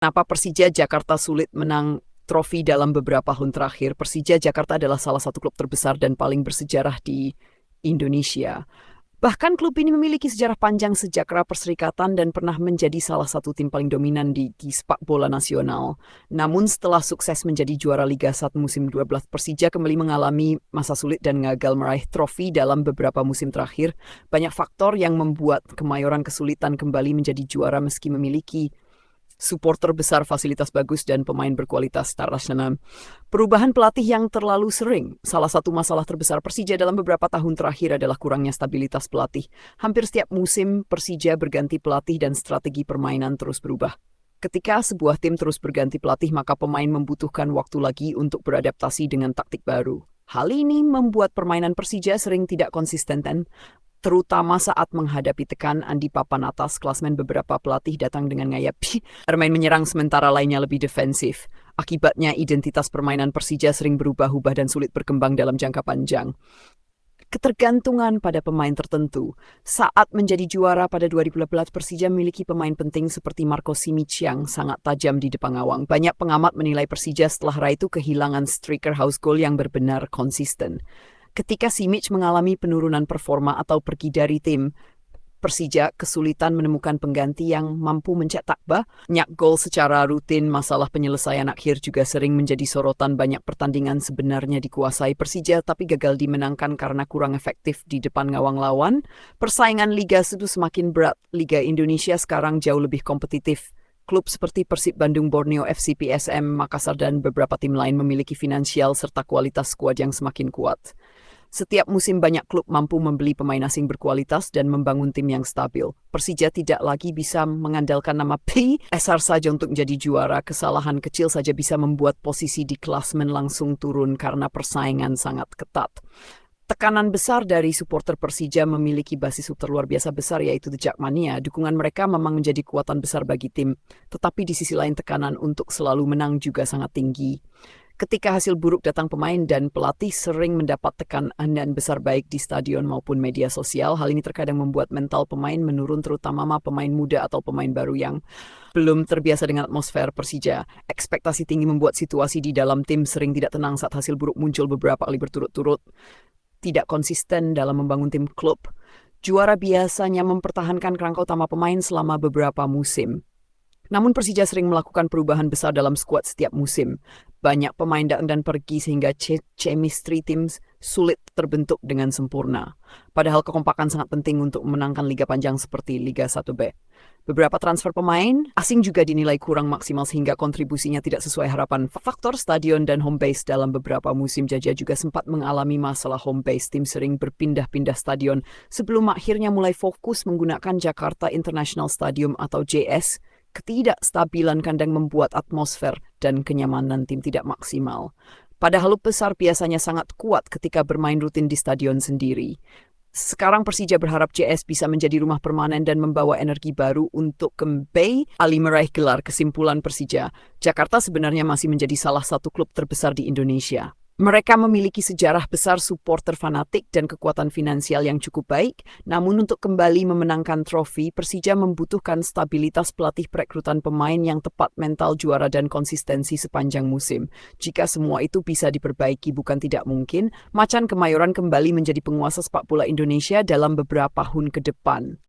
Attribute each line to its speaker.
Speaker 1: Kenapa Persija Jakarta sulit menang trofi dalam beberapa tahun terakhir? Persija Jakarta adalah salah satu klub terbesar dan paling bersejarah di Indonesia. Bahkan klub ini memiliki sejarah panjang sejak era Perserikatan dan pernah menjadi salah satu tim paling dominan di sepak bola nasional. Namun setelah sukses menjadi juara Liga 1 musim 12, Persija kembali mengalami masa sulit dan gagal meraih trofi dalam beberapa musim terakhir. Banyak faktor yang membuat Kemayoran kesulitan kembali menjadi juara meski memiliki supporter besar, fasilitas bagus, dan pemain berkualitas internasional. Perubahan pelatih yang terlalu sering. Salah satu masalah terbesar Persija dalam beberapa tahun terakhir adalah kurangnya stabilitas pelatih. Hampir setiap musim Persija berganti pelatih dan strategi permainan terus berubah. Ketika sebuah tim terus berganti pelatih, maka pemain membutuhkan waktu lagi untuk beradaptasi dengan taktik baru. Hal ini membuat permainan Persija sering tidak konsisten, terutama saat menghadapi tekanan di papan atas. Klasmen beberapa pelatih datang dengan gaya bermain menyerang sementara lainnya lebih defensif. Akibatnya identitas permainan Persija sering berubah-ubah dan sulit berkembang dalam jangka panjang. Ketergantungan pada pemain tertentu. Saat menjadi juara pada 2018, Persija memiliki pemain penting seperti Marco Simic yang sangat tajam di depan gawang. Banyak pengamat menilai Persija setelah itu kehilangan striker house goal yang benar-benar konsisten. Ketika Simic mengalami penurunan performa atau pergi dari tim, Persija kesulitan menemukan pengganti yang mampu mencetak banyak gol secara rutin. Masalah penyelesaian akhir juga sering menjadi sorotan. Banyak pertandingan sebenarnya dikuasai Persija tapi gagal dimenangkan karena kurang efektif di depan gawang lawan. Persaingan Liga 1 semakin berat. Liga Indonesia sekarang jauh lebih kompetitif. Klub seperti Persib Bandung, Borneo FC, PSM Makassar, dan beberapa tim lain memiliki finansial serta kualitas skuad yang semakin kuat. Setiap musim banyak klub mampu membeli pemain asing berkualitas dan membangun tim yang stabil. Persija tidak lagi bisa mengandalkan nama PSR saja untuk menjadi juara. Kesalahan kecil saja bisa membuat posisi di klasemen langsung turun karena persaingan sangat ketat. Tekanan besar dari supporter Persija memiliki basis luar biasa besar, yaitu The Jackmania. Dukungan mereka memang menjadi kekuatan besar bagi tim, tetapi di sisi lain tekanan untuk selalu menang juga sangat tinggi. Ketika hasil buruk datang, pemain dan pelatih sering mendapat tekanan besar baik di stadion maupun media sosial. Hal ini terkadang membuat mental pemain menurun, terutama pemain muda atau pemain baru yang belum terbiasa dengan atmosfer Persija. Ekspektasi tinggi membuat situasi di dalam tim sering tidak tenang saat hasil buruk muncul beberapa kali berturut-turut. Tidak konsisten dalam membangun tim klub. Juara biasanya mempertahankan kerangka utama pemain selama beberapa musim. Namun Persija sering melakukan perubahan besar dalam skuad setiap musim. Banyak pemain datang dan pergi sehingga chemistry tim sulit terbentuk dengan sempurna. Padahal kekompakan sangat penting untuk memenangkan liga panjang seperti Liga 1B. Beberapa transfer pemain asing juga dinilai kurang maksimal sehingga kontribusinya tidak sesuai harapan. Faktor stadion dan home base dalam beberapa musim Jaja juga sempat mengalami masalah home base. Tim sering berpindah-pindah stadion sebelum akhirnya mulai fokus menggunakan Jakarta International Stadium atau JS. Ketidakstabilan kandang membuat atmosfer dan kenyamanan tim tidak maksimal. Padahal besar biasanya sangat kuat ketika bermain rutin di stadion sendiri. Sekarang Persija berharap JS bisa menjadi rumah permanen dan membawa energi baru untuk kembali meraih gelar. Kesimpulan Persija Jakarta sebenarnya masih menjadi salah satu klub terbesar di Indonesia. Mereka memiliki sejarah besar, supporter fanatik, dan kekuatan finansial yang cukup baik. Namun untuk kembali memenangkan trofi, Persija membutuhkan stabilitas pelatih, perekrutan pemain yang tepat, mental juara, dan konsistensi sepanjang musim. Jika semua itu bisa diperbaiki, bukan tidak mungkin Macan Kemayoran kembali menjadi penguasa sepak bola Indonesia dalam beberapa tahun ke depan.